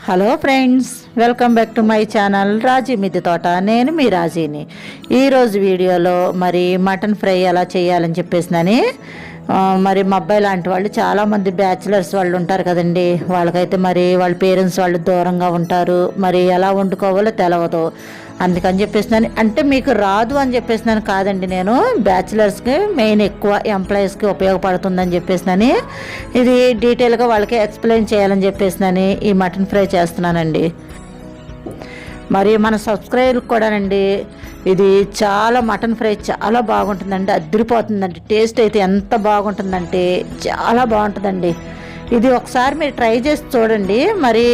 Hello friends, welcome back to my channel Raji Midde Thota. నేను మీ రాజీని. ఈరోజు వీడియోలో మరి మటన్ ఫ్రై ఎలా చేయాలని చెప్పేసినని మరి మా అబ్బాయి లాంటి వాళ్ళు చాలామంది బ్యాచిలర్స్ వాళ్ళు ఉంటారు కదండి. వాళ్ళకైతే మరి వాళ్ళ పేరెంట్స్ వాళ్ళు దూరంగా ఉంటారు, మరి ఎలా వండుకోవాలో తెలవదు. అందుకని చెప్పేసినాను, అంటే మీకు రాదు అని చెప్పేసినాను కాదండి, నేను బ్యాచిలర్స్కి మెయిన్ ఎక్కువ ఎంప్లాయీస్కి ఉపయోగపడుతుందని చెప్పేసినని ఇది డీటెయిల్గా వాళ్ళకి ఎక్స్ప్లెయిన్ చేయాలని చెప్పేసినని ఈ మటన్ ఫ్రై చేస్తున్నానండి. మరి మన సబ్స్క్రైబర్కి కూడానండి, ఇది చాలా మటన్ ఫ్రై చాలా బాగుంటుందండి, అదిరిపోతుందండి. టేస్ట్ అయితే ఎంత బాగుంటుందంటే చాలా బాగుంటుందండి. ఇది ఒకసారి మీరు ట్రై చేసి చూడండి. మరి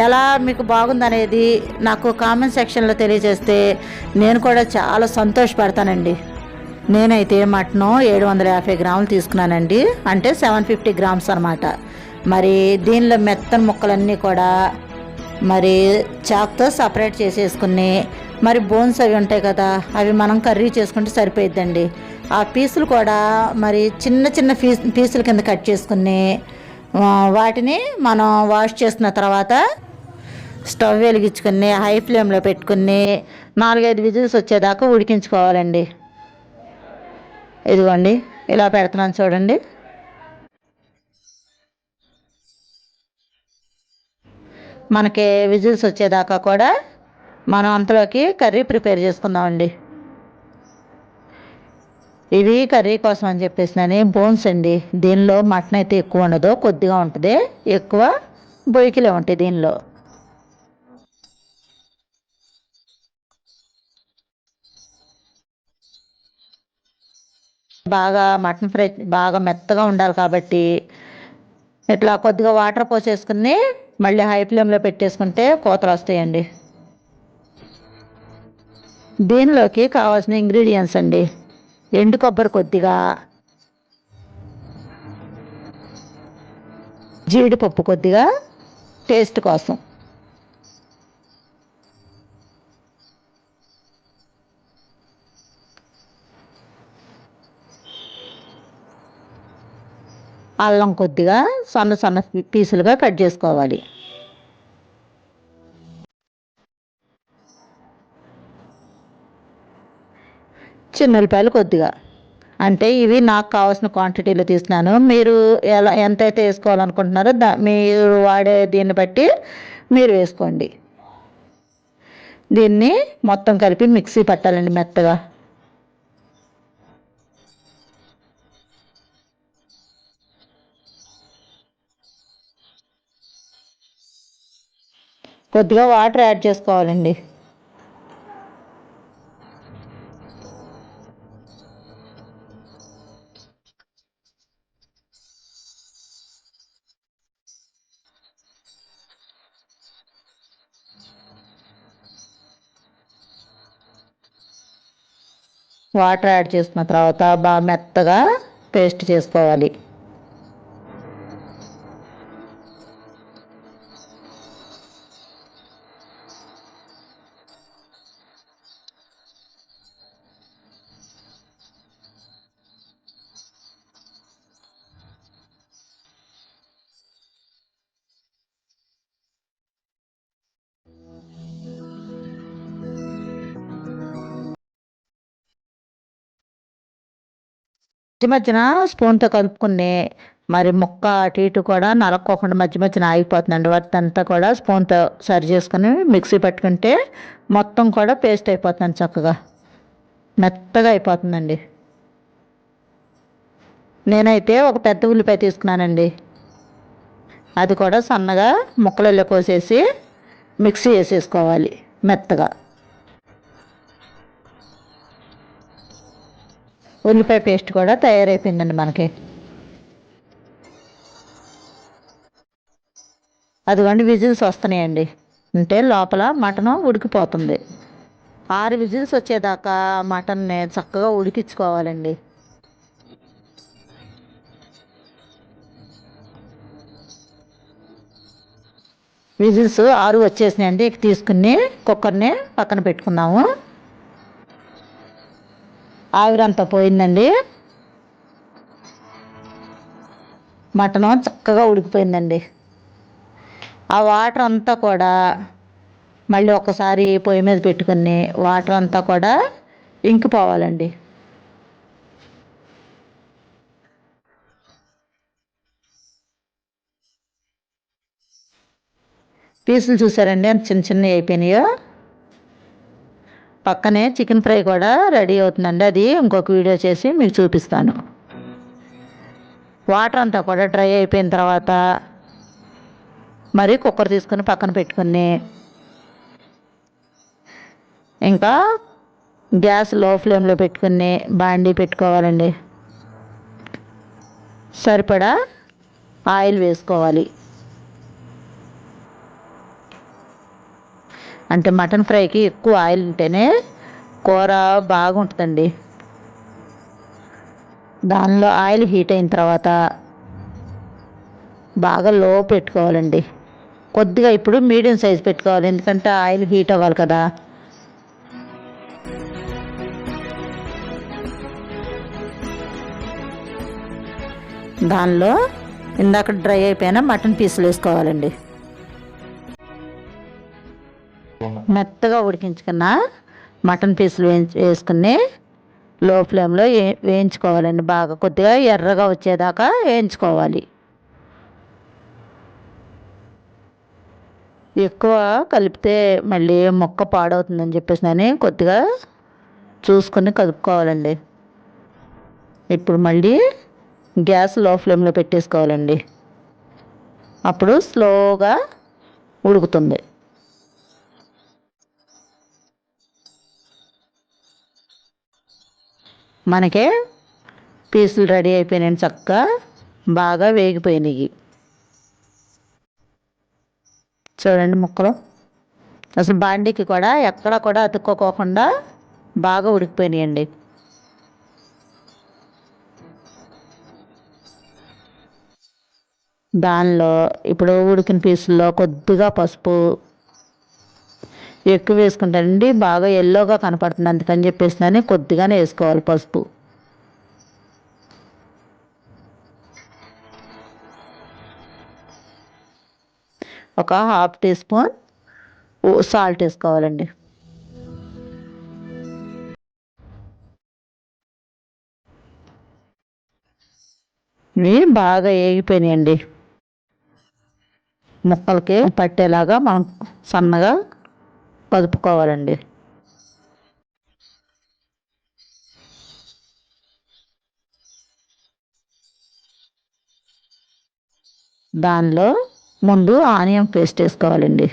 ఎలా మీకు బాగుందనేది నాకు కామెంట్ సెక్షన్లో తెలియజేస్తే నేను కూడా చాలా సంతోషపడతానండి. నేనైతే మటను 750 గ్రాములు తీసుకున్నానండి, అంటే 750 గ్రామ్స్ అనమాట. మరి దీనిలో మెత్తని ముక్కలన్నీ కూడా మరి చాక్తో సపరేట్ చేసేసుకుని, మరి బోన్స్ అవి ఉంటాయి కదా, అవి మనం కర్రీ చేసుకుంటే సరిపోయిద్దండి. ఆ పీసులు కూడా మరి చిన్న చిన్న పీసుల కింద కట్ చేసుకుని వాటిని మనం వాష్ చేసిన తర్వాత స్టవ్ వెలిగించుకుని హై ఫ్లేమ్లో పెట్టుకుని 4-5 విజిల్స్ వచ్చేదాకా ఉడికించుకోవాలండి. ఇదిగోండి ఇలా పెడుతున్నాను చూడండి. మనకి విజిల్స్ వచ్చేదాకా కూడా మనం అంతలోకి కర్రీ ప్రిపేర్ చేసుకుందామండి. ఇవి కర్రీ కోసం అని చెప్పేసినని బోన్స్ అండి. దీనిలో మటన్ అయితే ఎక్కువ ఉండదు, కొద్దిగా ఉంటుంది. ఎక్కువ బొయ్యికిలే ఉంటాయి దీనిలో. బాగా మటన్ ఫ్రై బాగా మెత్తగా ఉండాలి కాబట్టి ఇట్లా కొద్దిగా వాటర్ పోసేసుకుని మళ్ళీ హై ఫ్లేమ్లో పెట్టేసుకుంటే కోతలు వస్తాయండి. దీనిలోకి కావాల్సిన ఇంగ్రీడియంట్స్ అండి: ఎండు కొబ్బరి కొద్దిగా, జీడిపప్పు కొద్దిగా టేస్ట్ కోసం, అల్లం కొద్దిగా సన్న సన్న పీసులుగా కట్ చేసుకోవాలి, చిన్నెల్లిపాయలు కొద్దిగా. అంటే ఇవి నాకు కావాల్సిన క్వాంటిటీలో తీసుకున్నాను. మీరు ఎంతైతే వేసుకోవాలనుకుంటున్నారో మీరు వాడే దీన్ని బట్టి మీరు వేసుకోండి. దీన్ని మొత్తం కలిపి మిక్సీ పట్టాలండి మెత్తగా. కొద్దిగా వాటర్ యాడ్ చేసుకోవాలండి. వాటర్ యాడ్ చేసుకున్న తర్వాత బాగా మెత్తగా పేస్ట్ చేసుకోవాలి. మధ్య మధ్యన స్పూన్తో కలుపుకుని మరి ముక్క అటు ఇటు కూడా నలక్కోకుండా మధ్య మధ్యన ఆగిపోతుందండి. వాటి అంతా కూడా స్పూన్తో సరి చేసుకుని మిక్సీ పట్టుకుంటే మొత్తం కూడా పేస్ట్ అయిపోతుంది, చక్కగా మెత్తగా అయిపోతుందండి. నేనైతే ఒక పెద్ద ఉల్లిపాయ తీసుకున్నానండి, అది కూడా సన్నగా ముక్కలలో కోసేసి మిక్సీ వేసేసుకోవాలి మెత్తగా. ఉల్లిపాయ పేస్ట్ కూడా తయారైపోయిందండి మనకి. అదిగోండి విజిల్స్ వస్తున్నాయండి, అంటే లోపల మటన్ ఉడికిపోతుంది. 6 విజిల్స్ వచ్చేదాకా మటన్ని చక్కగా ఉడికించుకోవాలండి. విజిల్స్ 6 వచ్చేసినాయండి. ఇక తీసుకుని కుక్కర్ని పక్కన పెట్టుకుందాము. ఆవిరంతా పోయిందండి, మటను చక్కగా ఉడికిపోయిందండి. ఆ వాటర్ అంతా కూడా మళ్ళీ ఒకసారి పొయ్యి మీద పెట్టుకుని వాటర్ అంతా కూడా ఇంకిపోవాలండి. పీసులు చూసారండి ఎంత చిన్న చిన్నవి అయిపోయినాయో. పక్కనే చికెన్ ఫ్రై కూడా రెడీ అవుతుందండి. అది ఇంకొక వీడియో చేసి మీకు చూపిస్తాను. వాటర్ అంతా కూడా డ్రై అయిపోయిన తర్వాత మరి కుక్కర్ తీసుకుని పక్కన పెట్టుకుని ఇంకా గ్యాస్ లో ఫ్లేమ్లో పెట్టుకుని బాండీ పెట్టుకోవాలండి. సరిపడా ఆయిల్ వేసుకోవాలి. అంటే మటన్ ఫ్రైకి ఎక్కువ ఆయిల్ ఉంటేనే కూర బాగుంటుందండి. దానిలో ఆయిల్ హీట్ అయిన తర్వాత బాగా లో పెట్టుకోవాలండి. కొద్దిగా ఇప్పుడు మీడియం సైజ్ పెట్టుకోవాలి, ఎందుకంటే ఆయిల్ హీట్ అవ్వాలి కదా. దానిలో ఇందాక డ్రై అయిపోయిన మటన్ పీసులు వేసుకోవాలండి. మెత్తగా ఉడికించుకున్న మటన్ పీసులు వేసుకుని లో ఫ్లేమ్లో వేయించుకోవాలండి. బాగా కొద్దిగా ఎర్రగా వచ్చేదాకా వేయించుకోవాలి. ఎక్కువ కలిపితే మళ్ళీ మొక్క పాడవుతుందని చెప్పేసి కొద్దిగా చూసుకొని కలుపుకోవాలండి. ఇప్పుడు మళ్ళీ గ్యాస్ లో ఫ్లేమ్లో పెట్టేసుకోవాలండి. అప్పుడు స్లోగా ఉడుకుతుంది. మనకే పీసులు రెడీ అయిపోయినాయి, చక్కగా బాగా వేగిపోయినాయి. చూడండి ముక్కలు అసలు బాండీకి కూడా ఎక్కడ కూడా అతుక్కోకుండా బాగా ఉడికిపోయినాయండి. దానిలో ఇప్పుడు ఉడికిన పీసుల్లో కొద్దిగా పసుపు ఎక్కువ వేసుకుంటానండి, బాగా ఎల్లోగా కనపడుతుంది అందుకని చెప్పేసి కొద్దిగానే వేసుకోవాలి పసుపు. ఒక హాఫ్ టీ స్పూన్ సాల్ట్ వేసుకోవాలండి. ఇవి బాగా వేగిపోయినాయండి. ముక్కలకి పట్టేలాగా మనం సన్నగా కలుపుకోవాలండి. దానిలో ముందు ఆనియన్ పేస్ట్ వేసుకోవాలండి.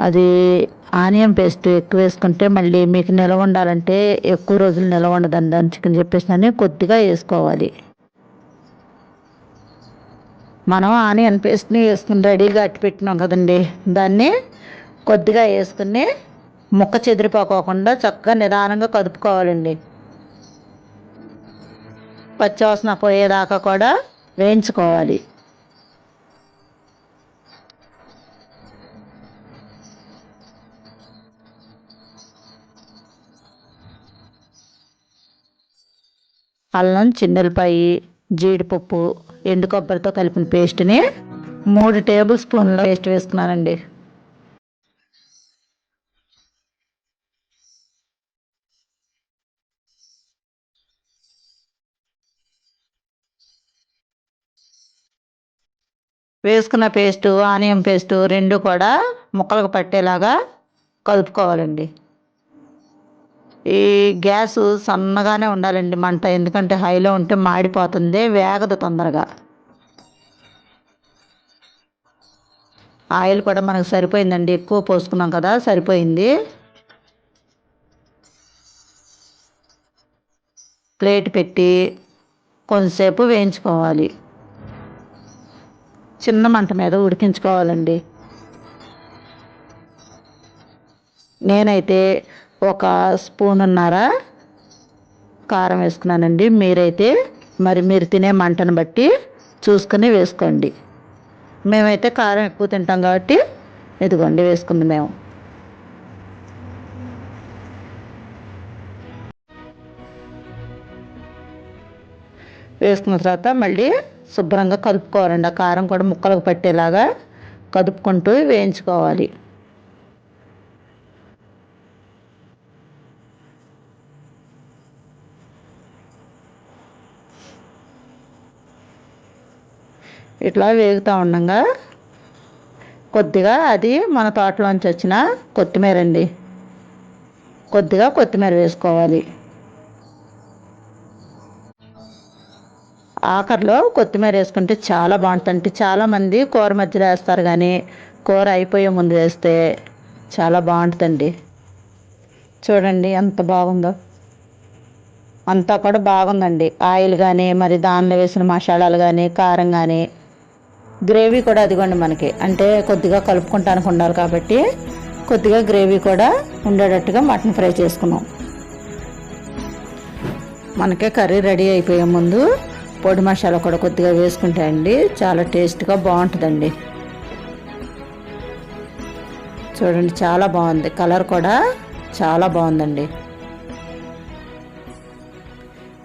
అది ఆనియన్ పేస్ట్ ఎక్కువ వేసుకుంటే మళ్ళీ మీకు నిలవ ఉండాలంటే ఎక్కువ రోజులు నిలవ ఉండదండి, అందుకని చెప్పేసి కొద్దిగా వేసుకోవాలి. మనం ఆనియన్ పేస్ట్ని వేసుకుని రెడీగా అట్టి పెట్టినాం కదండి, దాన్ని కొద్దిగా వేసుకుని ముక్క చెదిరిపోకోకుండా చక్కగా నిదానంగా కదుపుకోవాలండి. పచ్చివాసన పోయేదాకా కూడా వేయించుకోవాలి. అల్లం, చిన్నెల్లిపాయ, జీడిపప్పు, ఎండు కొబ్బరితో కలిపిన పేస్ట్ని 3 టేబుల్ స్పూన్ల పేస్ట్ వేసుకున్నానండి. వేసుకున్న పేస్టు ఆనియన్ పేస్టు రెండు కూడా ముక్కలకు పట్టేలాగా కలుపుకోవాలండి. ఈ గ్యాస్ సన్నగానే ఉండాలండి మంట, ఎందుకంటే హైలో ఉంటే మాడిపోతుంది, వేగదు తొందరగా. ఆయిల్ కూడా మనకు సరిపోయిందండి, ఎక్కువ పోసుకున్నాం కదా సరిపోయింది. ప్లేట్ పెట్టి కొంతసేపు వేయించుకోవాలి. చిన్న మంట మీద ఉడికించుకోవాలండి. నేనైతే ఒక స్పూనున్నర కారం వేసుకున్నానండి. మీరైతే మరి మీరు తినే మంటను బట్టి చూసుకొని వేసుకోండి. మేమైతే కారం ఎక్కువ తింటాం కాబట్టి ఇదిగోండి వేసుకుంది మేము. వేసుకున్న తర్వాత మళ్ళీ శుభ్రంగా కలుపుకోవాలండి. ఆ కారం కూడా ముక్కలకు పట్టేలాగా కదుపుకుంటూ వేయించుకోవాలి. ఇట్లా వేగుతూ ఉండగా కొద్దిగా అది మన తోటలోంచి వచ్చిన కొత్తిమీర అండి, కొద్దిగా కొత్తిమీర వేసుకోవాలి. ఆఖరిలో కొత్తిమీర వేసుకుంటే చాలా బాగుంటుంది. చాలామంది కూర మధ్యలో వేస్తారు, కానీ కూర అయిపోయే ముందు వేస్తే చాలా బాగుంటుందండి. చూడండి ఎంత బాగుందో, అంతా కూడా బాగుందండి. ఆయిల్ కానీ మరి దానిలో వేసిన మసాలాలు కానీ కారం కానీ గ్రేవీ కూడా అదిగోండి మనకి, అంటే కొద్దిగా కలుపుకుంటానికి ఉండాలి కాబట్టి కొద్దిగా గ్రేవీ కూడా ఉండేటట్టుగా మటన్ ఫ్రై చేసుకున్నాం. మనకి కర్రీ రెడీ అయిపోయే ముందు పొడి మసాలా కూడా కొద్దిగా వేసుకుంటే అండి చాలా టేస్ట్గా బాగుంటుందండి. చూడండి చాలా బాగుంది, కలర్ కూడా చాలా బాగుందండి.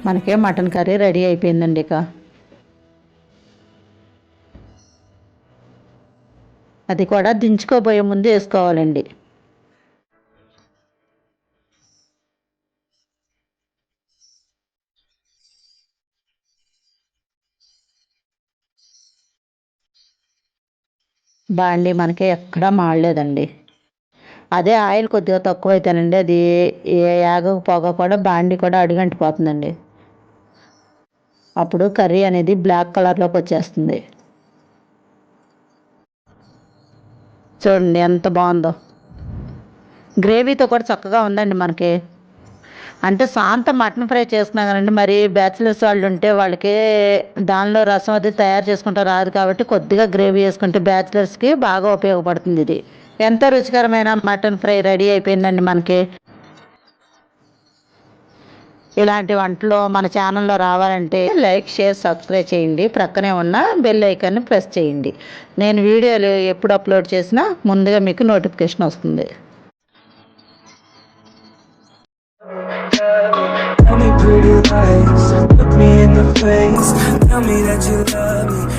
మనకే మటన్ కర్రీ రెడీ అయిపోయిందండి. ఇక అది కూడా దించుకోబోయే ముందు వేసుకోవాలండి. బాండి మనకి ఎక్కడా మాడలేదండి. అదే ఆయిల్ కొద్దిగా తక్కువ అయితేనండి అది యాగ పొగ కూడా బాండి కూడా అడుగంటిపోతుందండి. అప్పుడు కర్రీ అనేది బ్లాక్ కలర్లోకి వచ్చేస్తుంది. చూడండి ఎంత బాగుందో, గ్రేవీతో కూడా చక్కగా ఉందండి మనకి. అంటే సాంత మటన్ ఫ్రై చేసుకున్నా కానండి, మరి బ్యాచిలర్స్ వాళ్ళు ఉంటే వాళ్ళకి దానిలో రసం అది తయారు చేసుకుంటూ రాదు కాబట్టి కొద్దిగా గ్రేవీ వేసుకుంటే బ్యాచిలర్స్కి బాగా ఉపయోగపడుతుంది. ఇది ఎంత రుచికరమైన మటన్ ఫ్రై రెడీ అయిపోయిందండి మనకి. ఇలాంటి వంటలు మన ఛానల్లో రావాలంటే లైక్, షేర్, సబ్స్క్రైబ్ చేయండి. ప్రక్కనే ఉన్న బెల్ ఐకాన్ని ప్రెస్ చేయండి. నేను వీడియోలు ఎప్పుడు అప్లోడ్ చేసినా ముందుగా మీకు నోటిఫికేషన్ వస్తుంది. Tell me pretty lies, look me in the face. Tell me that you love me.